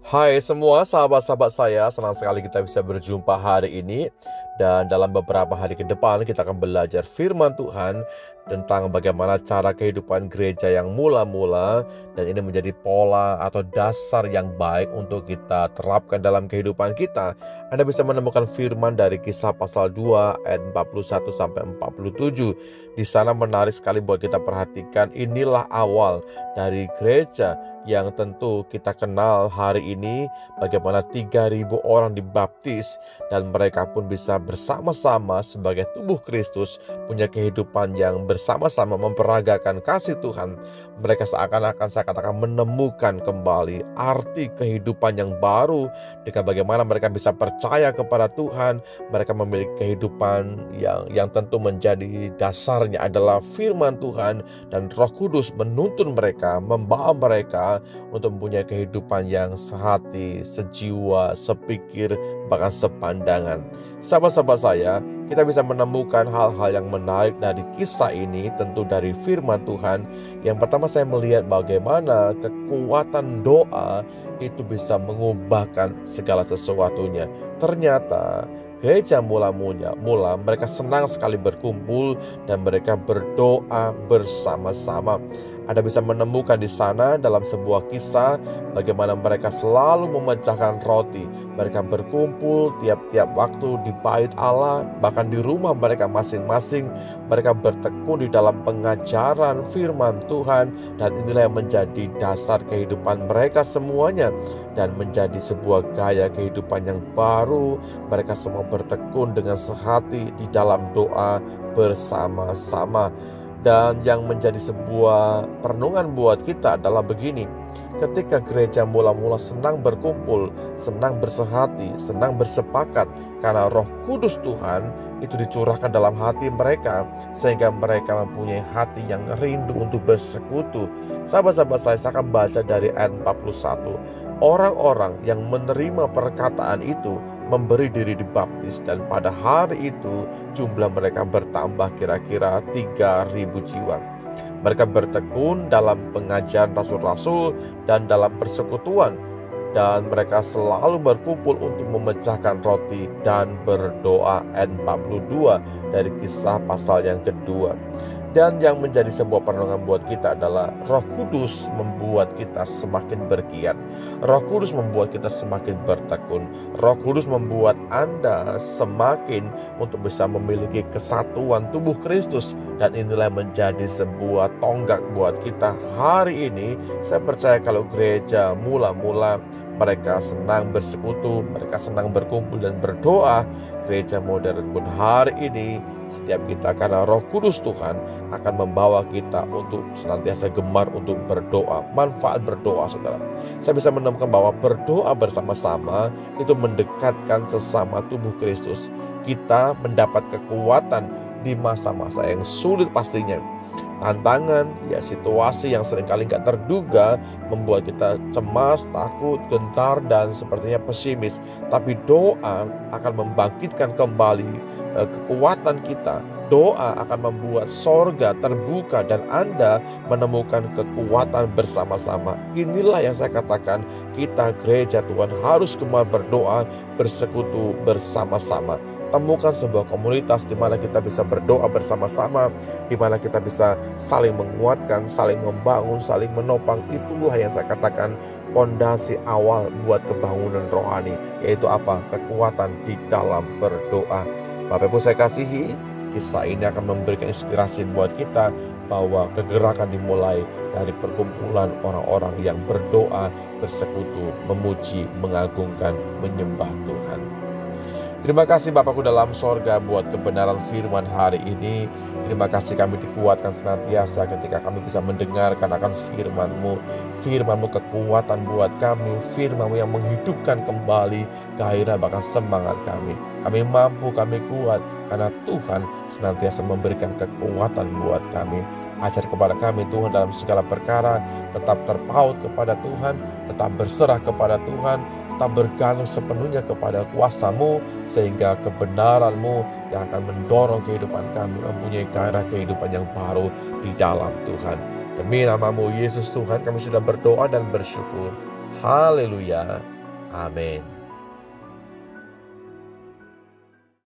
Hai semua sahabat-sahabat saya, senang sekali kita bisa berjumpa hari ini. Dan dalam beberapa hari ke depan kita akan belajar firman Tuhan tentang bagaimana cara kehidupan gereja yang mula-mula. Dan ini menjadi pola atau dasar yang baik untuk kita terapkan dalam kehidupan kita. Anda bisa menemukan firman dari Kisah pasal 2 ayat 41 sampai 47. Di sana menarik sekali buat kita perhatikan, inilah awal dari gereja yang tentu kita kenal hari ini, bagaimana 3.000 orang dibaptis dan mereka pun bisa bersama-sama sebagai tubuh Kristus punya kehidupan yang bersama-sama memperagakan kasih Tuhan. Mereka seakan-akan, saya katakan, menemukan kembali arti kehidupan yang baru dengan bagaimana mereka bisa percaya kepada Tuhan. Mereka memiliki kehidupan yang tentu menjadi dasarnya adalah firman Tuhan, dan Roh Kudus menuntun mereka, membawa mereka untuk mempunyai kehidupan yang sehati, sejiwa, sepikir, bahkan sepandangan. Sahabat-sahabat saya, kita bisa menemukan hal-hal yang menarik dari kisah ini, tentu dari firman Tuhan. Yang pertama, saya melihat bagaimana kekuatan doa itu bisa mengubahkan segala sesuatunya. Ternyata gereja mula mereka senang sekali berkumpul dan mereka berdoa bersama-sama. Anda bisa menemukan di sana dalam sebuah kisah bagaimana mereka selalu memecahkan roti. Mereka berkumpul tiap-tiap waktu di bait Allah, bahkan di rumah mereka masing-masing. Mereka bertekun di dalam pengajaran firman Tuhan, dan inilah yang menjadi dasar kehidupan mereka semuanya dan menjadi sebuah gaya kehidupan yang baru. Mereka semua bertekun dengan sehati di dalam doa bersama-sama. Dan yang menjadi sebuah perenungan buat kita adalah begini: ketika gereja mula-mula senang berkumpul, senang bersehati, senang bersepakat, karena Roh Kudus Tuhan itu dicurahkan dalam hati mereka, sehingga mereka mempunyai hati yang rindu untuk bersekutu. Sahabat-sahabat saya akan baca dari ayat 41. Orang-orang yang menerima perkataan itu memberi diri dibaptis, dan pada hari itu jumlah mereka bertambah kira-kira 3.000 jiwa. Mereka bertekun dalam pengajaran rasul-rasul dan dalam persekutuan, dan mereka selalu berkumpul untuk memecahkan roti dan berdoa. Ayat 42 dari Kisah pasal yang kedua. Dan yang menjadi sebuah perenungan buat kita adalah Roh Kudus membuat kita semakin bergiat. Roh Kudus membuat kita semakin bertekun. Roh Kudus membuat Anda semakin untuk bisa memiliki kesatuan tubuh Kristus. Dan inilah menjadi sebuah tonggak buat kita hari ini. Saya percaya kalau gereja mula-mula mereka senang bersekutu, mereka senang berkumpul dan berdoa, gereja modern pun hari ini setiap kita, karena Roh Kudus Tuhan akan membawa kita untuk senantiasa gemar untuk berdoa. Manfaat berdoa, saudara. Saya bisa menemukan bahwa berdoa bersama-sama itu mendekatkan sesama tubuh Kristus. Kita mendapat kekuatan di masa-masa yang sulit pastinya. Tantangan, situasi yang seringkali gak terduga membuat kita cemas, takut, gentar, dan sepertinya pesimis. Tapi doa akan membangkitkan kembali kekuatan kita. Doa akan membuat sorga terbuka dan Anda menemukan kekuatan bersama-sama. Inilah yang saya katakan, kita gereja Tuhan harus gemar berdoa, bersekutu bersama-sama. Temukan sebuah komunitas di mana kita bisa berdoa bersama-sama, di mana kita bisa saling menguatkan, saling membangun, saling menopang. Itulah yang saya katakan pondasi awal buat kebangunan rohani, yaitu apa? Kekuatan di dalam berdoa. Bapak Ibu saya kasihi, kisah ini akan memberikan inspirasi buat kita bahwa kegerakan dimulai dari perkumpulan orang-orang yang berdoa, bersekutu, memuji, mengagungkan, menyembah Tuhan. Terima kasih Bapakku dalam sorga buat kebenaran firman hari ini. Terima kasih kami dikuatkan senantiasa ketika kami bisa mendengarkan akan firman-Mu. Firman-Mu kekuatan buat kami, firman-Mu yang menghidupkan kembali gairah bahkan semangat kami. Kami mampu, kami kuat karena Tuhan senantiasa memberikan kekuatan buat kami. Ajar kepada kami Tuhan dalam segala perkara, tetap terpaut kepada Tuhan, tetap berserah kepada Tuhan, tetap bergantung sepenuhnya kepada kuasa-Mu, sehingga kebenaran-Mu yang akan mendorong kehidupan kami mempunyai gairah kehidupan yang baru di dalam Tuhan. Demi nama-Mu Yesus Tuhan kami sudah berdoa dan bersyukur. Haleluya. Amin.